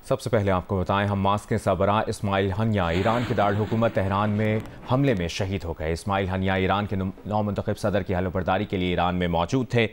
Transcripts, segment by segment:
سب سے پہلے آپ کو بتائیں، حماس کے سربراہ اسماعیل ہنیہ ایران کے دارالحکومت تہران میں حملے میں شہید ہو گئے۔ اسماعیل ہنیہ ایران کے نومنتخب صدر کی حلف برداری کے لیے ایران میں موجود تھے۔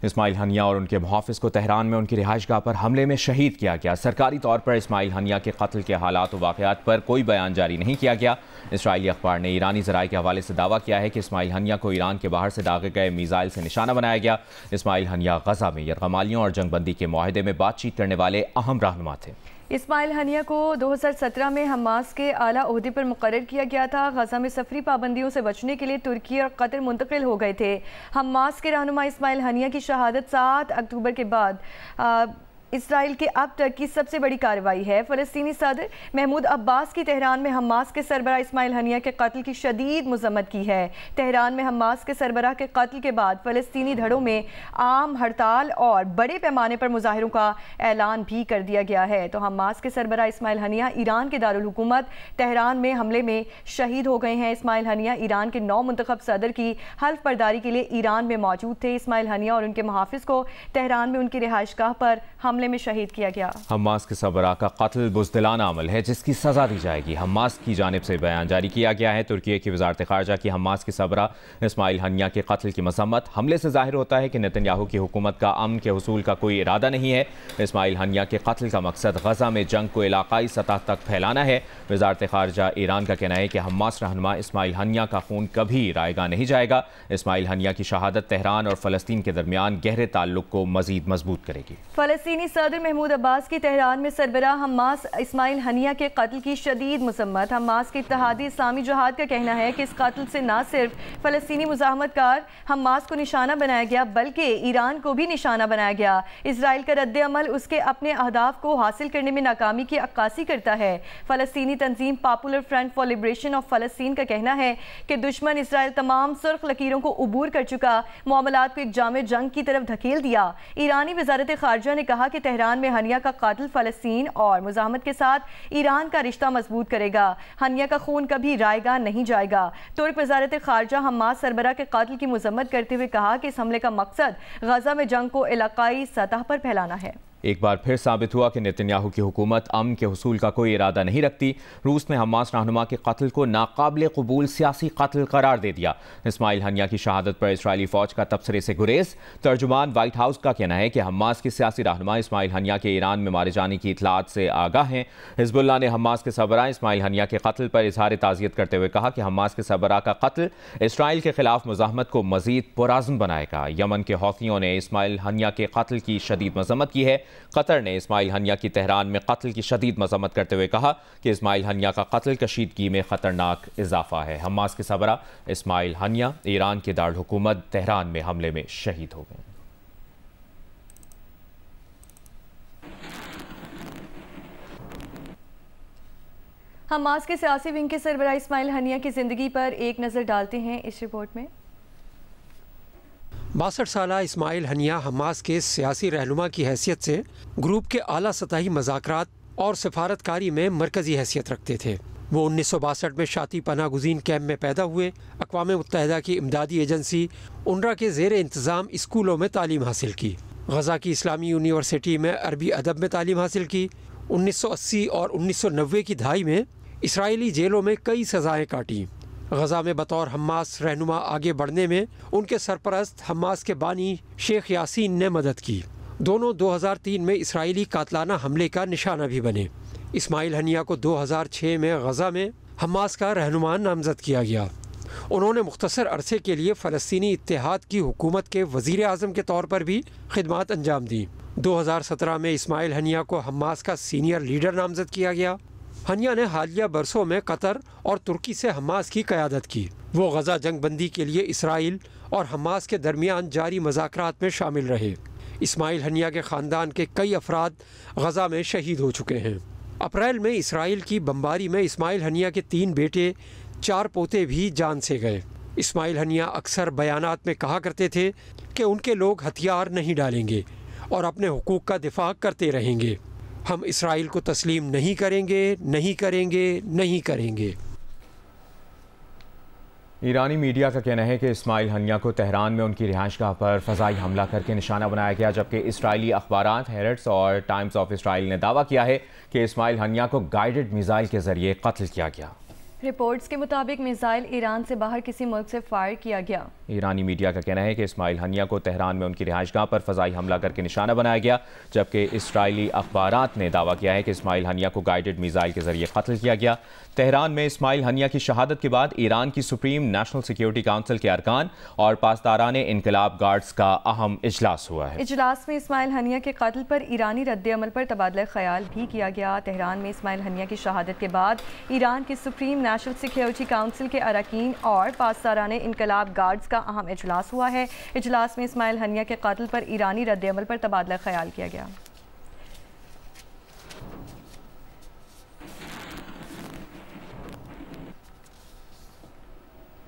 اسماعیل ہنیہ اور ان کے محافظ کو تہران میں ان کی رہائش گاہ پر حملے میں شہید کیا گیا۔ سرکاری طور پر اسماعیل ہنیہ کے قتل کے حالات و واقعات پر کوئی بیان جاری نہیں کیا گیا۔ اسرائیلی اخبار نے ایرانی ذرائع کے حوالے سے دعویٰ کیا ہے کہ اسماعیل ہنیہ کو ایران کے باہر سے داغے گئے میزائل سے نشانہ بنایا گیا۔ اسماعیل ہنیہ غزہ میں یرغمالیوں اور جنگ بندی کے معاہدے میں بات چیت کرنے والے اہم رہنما تھے۔ اسماعیل ہنیہ کو 2017 میں حماس کے اعلیٰ عہدے پر مقرر کیا گیا تھا۔ غزہ میں سفری پابندیوں سے بچنے کے لیے ترکی اور قطر منتقل ہو گئے تھے۔ حماس کے رہنما اسماعیل ہنیہ کی شہادت 7 اکتوبر کے بعد اسرائیل کی اب تک کی سب سے بڑی کارروائی ہے۔ فلسطینی صدر محمود عباس کی تہران میں حماس کے سربراہ اسماعیل ہنیہ کے قتل کی شدید مذمت کی ہے۔ تہران میں حماس کے سربراہ کے قتل کے بعد فلسطینی دھڑوں میں عام ہڑتال اور بڑے پیمانے پر مظاہروں کا اعلان بھی کر دیا گیا ہے۔ تو حماس کے سربراہ اسماعیل ہنیہ ایران کے دارالحکومت تہران میں حملے میں شہید ہو گئے ہیں۔ اسماعیل ہنیہ ایران کے نو منتخب صدر کی حلف برداری کے لیے ایران میں موجود تھے۔ اسماعیل ہنیہ اور ان کے محافظ کو تہران میں ان کی رہائش گاہ پر حملے میں شہید کیا گیا۔ حماس کے سربراہ کا قتل بزدلانہ عمل ہے جس کی سزا دی جائے گی، حماس کی جانب سے بیان جاری کیا گیا ہے۔ ترکی کی وزارت خارجہ کی حماس کے سربراہ اسماعیل ہنیہ کے قتل کی مذمت۔ حملے سے ظاہر ہوتا ہے کہ نتن یاہو کی حکومت کا امن کے حصول کا کوئی ارادہ نہیں ہے۔ اسماعیل ہنیہ کے قتل کا مقصد غزہ میں جنگ کو علاقائی سطح تک پھیلانا ہے۔ وزارت خارجہ ایران کا کہنا ہے کہ حماس رہنما اسماعیل ہنیہ کا خون کبھی رائے گاہ نہیں جائے گا۔ اسماعیل ہنیہ کی شہادت تہران اور فلسطین کے درمیان گہرے تعلق کو مزید مضبوط کرے گی۔ فلسطینی صدر محمود عباس کی تہران میں سربراہ حماس اسماعیل ہنیہ کے قتل کی شدید مذمت۔ حماس کے اتحادی اسلامی جہاد کا کہنا ہے کہ اس قتل سے نہ صرف فلسطینی مزاحمت کار حماس کو نشانہ بنایا گیا بلکہ ایران کو بھی نشانہ بنایا گیا۔ اسرائیل کا رد عمل اس کے اپنے اہداف کو حاصل کرنے میں ناکامی کی عکاسی کرتا ہے۔ فلسطینی تنظیم popular front for liberation of فلسطین کا کہنا ہے کہ دشمن اسرائیل تمام سرخ لکیروں کو عبور کر چکا، معاملات کو ایک جامع جنگ کی طرف دھکیل دیا۔ ایرانی وزارت خارجہ نے کہا کہ تہران میں ہنیہ کا قاتل فلسطین اور مزاحمت کے ساتھ ایران کا رشتہ مضبوط کرے گا۔ ہنیہ کا خون کبھی رائے گاہ نہیں جائے گا۔ ترک وزارت خارجہ حماس سربراہ کے قاتل کی مذمت کرتے ہوئے کہا کہ اس حملے کا مقصد غزہ میں جنگ کو علاقائی سطح پر پھیلانا ہے۔ ایک بار پھر ثابت ہوا کہ نتن یاہو کی حکومت امن کے حصول کا کوئی ارادہ نہیں رکھتی۔ روس نے حماس رہنما کے قتل کو ناقابل قبول سیاسی قتل قرار دے دیا۔ اسماعیل ہنیہ کی شہادت پر اسرائیلی فوج کا تبصرے سے گریز۔ ترجمان وائٹ ہاؤس کا کہنا ہے کہ حماس کے سیاسی رہنما اسماعیل ہنیہ کے ایران میں مارے جانے کی اطلاعات سے آگاہ ہیں۔ حزب اللہ نے حماس کے سربراہ اسماعیل ہنیہ کے قتل پر اظہار تعزیت کرتے ہوئے کہا کہ حماس کے سربراہ کا قتل اسرائیل کے خلاف مزاحمت کو مزید پرعزم بنائے گا۔ یمن کے حوثیوں نے اسماعیل ہنیہ کے قتل کی شدید مذمت کی ہے۔ قطر نے اسماعیل ہنیہ کی تہران میں قتل کی شدید مذمت کرتے ہوئے کہا کہ اسماعیل ہنیہ کا قتل کشیدگی میں خطرناک اضافہ ہے۔ حماس کے سربراہ اسماعیل ہنیہ ایران کے دارالحکومت تہران میں حملے میں شہید ہو گئے۔ حماس کے سیاسی ونگ کے سربراہ اسماعیل ہنیہ کی زندگی پر ایک نظر ڈالتے ہیں اس رپورٹ میں۔ 62 سالہ اسماعیل ہنیہ حماس کے سیاسی رہنما کی حیثیت سے گروپ کے اعلیٰ سطحی مذاکرات اور سفارتکاری میں مرکزی حیثیت رکھتے تھے۔ وہ 1962 میں شاطی پناہ گزین کیمپ میں پیدا ہوئے۔ اقوام متحدہ کی امدادی ایجنسی اونروا کے زیر انتظام اسکولوں میں تعلیم حاصل کی۔ غزہ کی اسلامی یونیورسٹی میں عربی ادب میں تعلیم حاصل کی۔ 1980 اور 1990 کی دہائی میں اسرائیلی جیلوں میں کئی سزائیں کاٹیں۔ غزہ میں بطور حماس رہنما آگے بڑھنے میں ان کے سرپرست حماس کے بانی شیخ یاسین نے مدد کی۔ دونوں 2003 میں اسرائیلی قاتلانہ حملے کا نشانہ بھی بنے۔ اسماعیل ہنیہ کو 2006 میں غزہ میں حماس کا رہنما نامزد کیا گیا۔ انہوں نے مختصر عرصے کے لیے فلسطینی اتحاد کی حکومت کے وزیر اعظم کے طور پر بھی خدمات انجام دیں۔ 2017 میں اسماعیل ہنیہ کو حماس کا سینئر لیڈر نامزد کیا گیا۔ ہنیہ نے حالیہ برسوں میں قطر اور ترکی سے حماس کی قیادت کی۔ وہ غزہ جنگ بندی کے لیے اسرائیل اور حماس کے درمیان جاری مذاکرات میں شامل رہے۔ اسماعیل ہنیہ کے خاندان کے کئی افراد غزہ میں شہید ہو چکے ہیں۔ اپریل میں اسرائیل کی بمباری میں اسماعیل ہنیہ کے 3 بیٹے 4 پوتے بھی جان سے گئے۔ اسماعیل ہنیہ اکثر بیانات میں کہا کرتے تھے کہ ان کے لوگ ہتھیار نہیں ڈالیں گے اور اپنے حقوق کا دفاع کرتے رہیں گے۔ ہم اسرائیل کو تسلیم نہیں کریں گے، نہیں کریں گے، نہیں کریں گے۔ ایرانی میڈیا کا کہنا ہے کہ اسماعیل ہنیہ کو تہران میں ان کی رہائش گاہ پر فضائی حملہ کر کے نشانہ بنایا گیا، جبکہ اسرائیلی اخبارات ہیرٹس اور ٹائمز آف اسرائیل نے دعویٰ کیا ہے کہ اسماعیل ہنیہ کو گائیڈڈ میزائل کے ذریعے قتل کیا گیا۔ رپورٹس کے مطابق میزائل ایران سے باہر کسی ملک سے فائر کیا گیا۔ ایرانی میڈیا کا کہنا ہے کہ اسماعیل ہنیہ کو تہران میں ان کی رہائش گاہ پر فضائی حملہ کر کے نشانہ بنایا گیا، جبکہ اسرائیلی اخبارات نے دعویٰ کیا ہے کہ اسماعیل ہنیہ کو گائیڈڈ میزائل کے ذریعے قتل کیا گیا۔ تہران میں اسماعیل ہنیہ کی شہادت کے بعد ایران کی سپریم نیشنل سیکیورٹی کونسل کے ارکان اور پاسداران انقلاب گارڈز کا اہم اجلاس ہوا ہے۔ اجلاس میں اسماعیل ہنیہ کے قتل پر ایرانی رد عمل پر تبادلہ خیال بھی کیا گیا۔ تہران میں اسماعیل ہنیہ کی شہادت کے بعد ایران کی سپریم نیشنل سیکیورٹی کونسل کے اراکین اور پاسداران انقلاب گارڈز کا اہم اجلاس ہوا ہے۔ اجلاس میں اسماعیل ہنیہ کے قتل پر ایرانی رد عمل پر تبادلہ خیال کیا گیا۔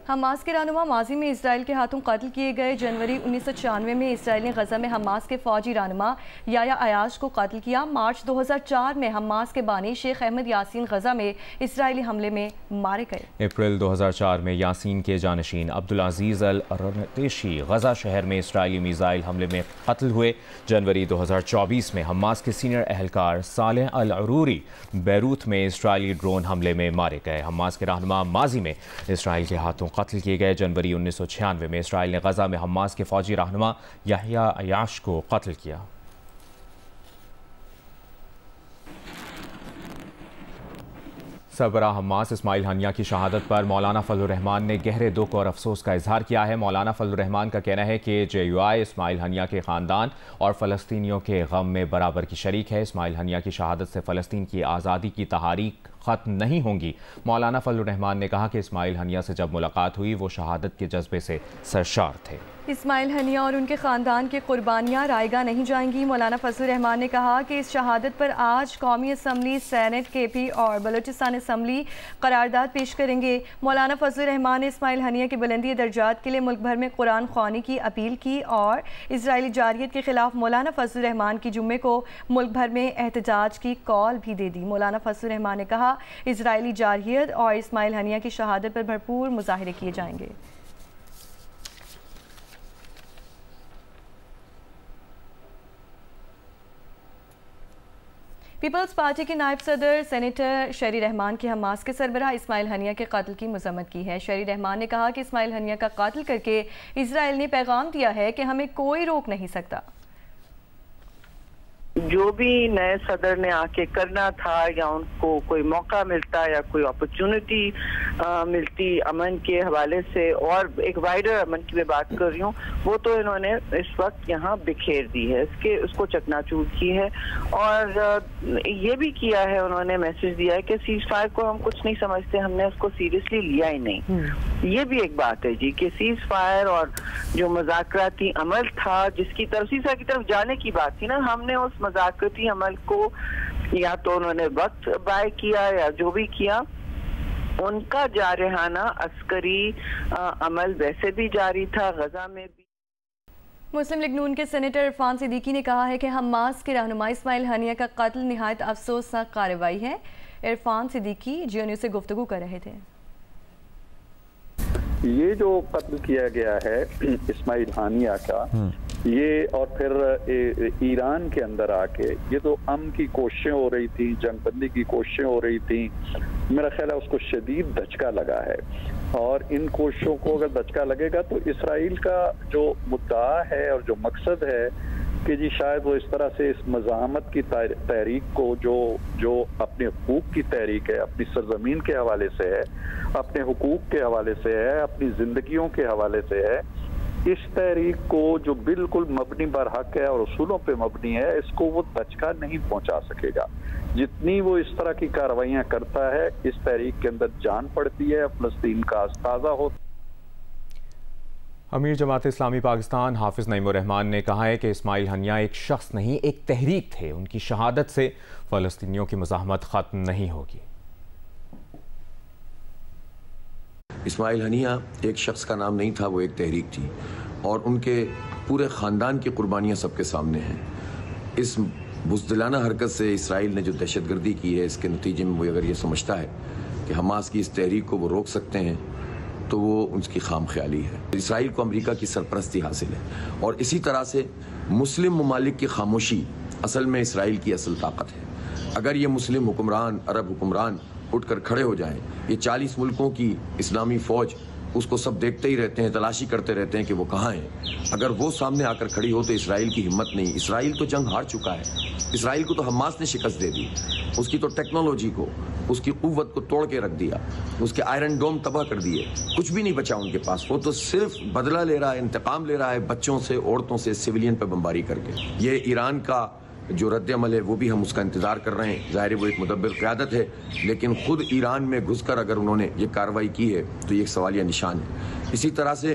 حماس کے رہنما ماضی میں اسرائیل کے ہاتھوں قتل کیے گئے۔ جنوری 1996 میں اسرائیل نے غزہ میں حماس کے فوجی رہنما یحییٰ عیاش کو قتل کیا۔ مارچ 2004 میں حماس کے بانی شیخ احمد یاسین غزہ میں اسرائیلی حملے میں مارے گئے۔ اپریل 2004 میں یاسین کے جانشین عبدالعزیز الرنتیشی غزہ شہر میں اسرائیلی میزائل حملے میں قتل ہوئے۔ جنوری 2024 میں حماس کے سینئر اہلکار صالح العروری بیروت میں اسرائیلی ڈرون حملے میں مارے گئے۔ حماس کے رہنما ماضی میں اسرائیل کے ہاتھوں قتل کیے گئے۔ جنوری 1996 میں اسرائیل نے غزہ میں حماس کے فوجی رہنما یحییٰ عیاش کو قتل کیا۔ سربراہ حماس اسماعیل ہنیہ کی شہادت پر مولانا فضل الرحمان نے گہرے دکھ اور افسوس کا اظہار کیا ہے۔ مولانا فضل الرحمان کا کہنا ہے کہ JUI اسماعیل ہنیہ کے خاندان اور فلسطینیوں کے غم میں برابر کی شریک ہے۔ اسماعیل ہنیہ کی شہادت سے فلسطین کی آزادی کی تحریک ختم نہیں ہوں گی۔ مولانا فضل الرحمان نے کہا کہ اسماعیل ہنیہ سے جب ملاقات ہوئی وہ شہادت کے جذبے سے سرشار تھے۔ اسماعیل ہنیہ اور ان کے خاندان کی قربانیاں رائے گاہ نہیں جائیں گی۔ مولانا فضل الرحمان نے کہا کہ اس شہادت پر آج قومی اسمبلی، سینٹ، KP اور بلوچستان اسمبلی قرارداد پیش کریں گے۔ مولانا فضل الرحمان نے اسماعیل ہنیہ کی بلندی درجات کے لیے ملک بھر میں قرآن خوانی کی اپیل کی اور اسرائیلی جارحیت کے خلاف مولانا فضل الرحمان کی جمعے کو ملک بھر میں احتجاج کی کال بھی دے دی۔ مولانا فضل الرحمان نے کہا اسرائیلی جارحیت اور اسماعیل ہنیہ کی شہادت پر بھرپور مظاہرے کیے جائیں گے۔ پیپلز پارٹی کے نائب صدر سینیٹر شہری رحمان کی حماس کے سربراہ اسماعیل ہنیہ کے قتل کی مذمت کی ہے۔ شہری رحمان نے کہا کہ اسماعیل ہنیہ کا قتل کر کے اسرائیل نے پیغام دیا ہے کہ ہمیں کوئی روک نہیں سکتا۔ جو بھی نئے صدر نے آ کے کرنا تھا یا ان کو کوئی موقع ملتا یا کوئی اپرچونٹی ملتی امن کے حوالے سے، اور ایک وائڈر امن کی میں بات کر رہی ہوں، وہ تو انہوں نے اس وقت یہاں بکھیر دی ہے، اس کو چکنا چور کی ہے۔ اور یہ بھی کیا ہے، انہوں نے میسج دیا ہے کہ سیز فائر کو ہم کچھ نہیں سمجھتے، ہم نے اس کو سیریسلی لیا ہی نہیں۔ یہ بھی ایک بات ہے جی کہ سیز فائر اور جو مذاکراتی عمل تھا جس کی طرف سیزا کی طرف جانے کی بات تھی نا، ہم نے اس مذاکراتی عمل کو یا تو انہوں نے وقت ضائع کیا یا جو بھی کیا، ان کا جارحانہ عسکری عمل ویسے بھی جاری تھا غزہ میں بھی۔ مسلم لیگ نون کے سینیٹر عرفان صدیقی نے کہا ہے کہ حماس کے رہنما اسماعیل ہنیہ کا قتل نہایت افسوسناک کارروائی ہے۔ عرفان صدیقی GNU سے گفتگو کر رہے تھے۔ یہ جو قتل کیا گیا ہے اسماعیل ہنیہ کا، یہ اور پھر ایران کے اندر آ کے یہ تو امن کی کوششیں ہو رہی تھیں، جنگ بندی کی کوششیں ہو رہی تھیں، میرا خیال ہے اس کو شدید دھچکا لگا ہے، اور ان کوششوں کو اگر دھچکا لگے گا تو اسرائیل کا جو مدعا ہے اور جو مقصد ہے کہ جی شاید وہ اس طرح سے اس مزاحمت کی تحریک کو جو اپنے حقوق کی تحریک ہے، اپنی سرزمین کے حوالے سے ہے، اپنے حقوق کے حوالے سے ہے، اپنی زندگیوں کے حوالے سے ہے، اس تحریک کو جو بالکل مبنی بر حق ہے اور اصولوں پہ مبنی ہے، اس کو وہ دھچکا نہیں پہنچا سکے گا۔ جتنی وہ اس طرح کی کارروائیاں کرتا ہے، اس تحریک کے اندر جان پڑتی ہے، فلسطین کا تازہ ہوتا ہے۔ امیر جماعت اسلامی پاکستان حافظ نعیم الرحمان نے کہا ہے کہ اسماعیل ہنیہ ایک شخص نہیں، ایک تحریک تھے۔ ان کی شہادت سے فلسطینیوں کی مزاحمت ختم نہیں ہوگی۔ اسماعیل ہنیہ ایک شخص کا نام نہیں تھا، وہ ایک تحریک تھی، اور ان کے پورے خاندان کی قربانیاں سب کے سامنے ہیں۔ اس بزدلانہ حرکت سے اسرائیل نے جو دہشت گردی کی ہے، اس کے نتیجے میں وہ اگر یہ سمجھتا ہے کہ حماس کی اس تحریک کو وہ روک سکتے ہیں، تو وہ اس کی خام خیالی ہے. اسرائیل کو امریکہ کی سرپرستی حاصل ہے اور اسی طرح سے مسلم ممالک کی خاموشی اصل میں اسرائیل کی اصل طاقت ہے. اگر یہ مسلم حکمران، عرب حکمران اٹھ کر کھڑے ہو جائیں، یہ 40 ملکوں کی اسلامی فوج اس کو سب دیکھتے ہی رہتے ہیں، تلاشی کرتے رہتے ہیں کہ وہ کہاں ہیں. اگر وہ سامنے آ کر کھڑی ہو تو اسرائیل کی ہمت نہیں. اسرائیل تو جنگ ہار چکا ہے. اسرائیل کو تو حماس نے شکست دے دی، اس کی تو ٹیکنالوجی کو، اس کی قوت کو توڑ کے رکھ دیا، اس کے آئرن ڈوم تباہ کر دیے. کچھ بھی نہیں بچا ان کے پاس. وہ تو صرف بدلہ لے رہا ہے، انتقام لے رہا ہے بچوں سے، عورتوں سے، سویلین پہ بمباری کر کے. یہ ایران کا جو رد عمل ہے وہ بھی ہم اس کا انتظار کر رہے ہیں. ظاہر ہے وہ ایک مدبر قیادت ہے، لیکن خود ایران میں گھس کر اگر انہوں نے یہ کارروائی کی ہے تو یہ ایک سوالیہ نشان ہے. اسی طرح سے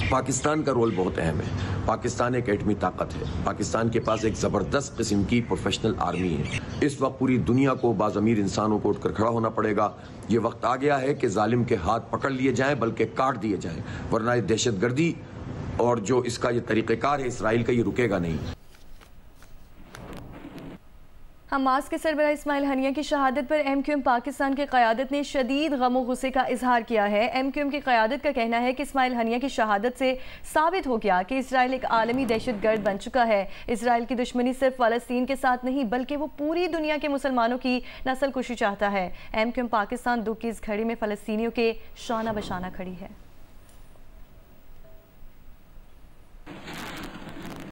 پاکستان کا رول بہت اہم ہے. پاکستان ایک ایٹمی طاقت ہے. پاکستان کے پاس ایک زبردست قسم کی پروفیشنل آرمی ہے. اس وقت پوری دنیا کو، بعض امیر انسانوں کو اٹھ کر کھڑا ہونا پڑے گا. یہ وقت آ گیا ہے کہ ظالم کے ہاتھ پکڑ لیے جائیں بلکہ کاٹ دیے جائیں، ورنہ یہ دہشت گردی اور جو اس کا یہ طریقہ کار ہے اسرائیل کا، یہ رکے گا نہیں. حماس کے سربراہ اسماعیل ہنیہ کی شہادت پر ایم کیو ایم پاکستان کی قیادت نے شدید غم و غصے کا اظہار کیا ہے. ایم کیو ایم کی قیادت کا کہنا ہے کہ اسماعیل ہنیہ کی شہادت سے ثابت ہو گیا کہ اسرائیل ایک عالمی دہشت گرد بن چکا ہے. اسرائیل کی دشمنی صرف فلسطین کے ساتھ نہیں بلکہ وہ پوری دنیا کے مسلمانوں کی نسل کشی چاہتا ہے. ایم کیو ایم پاکستان دکھ کی اس گھڑی میں فلسطینیوں کے شانہ بشانہ کھڑی ہے.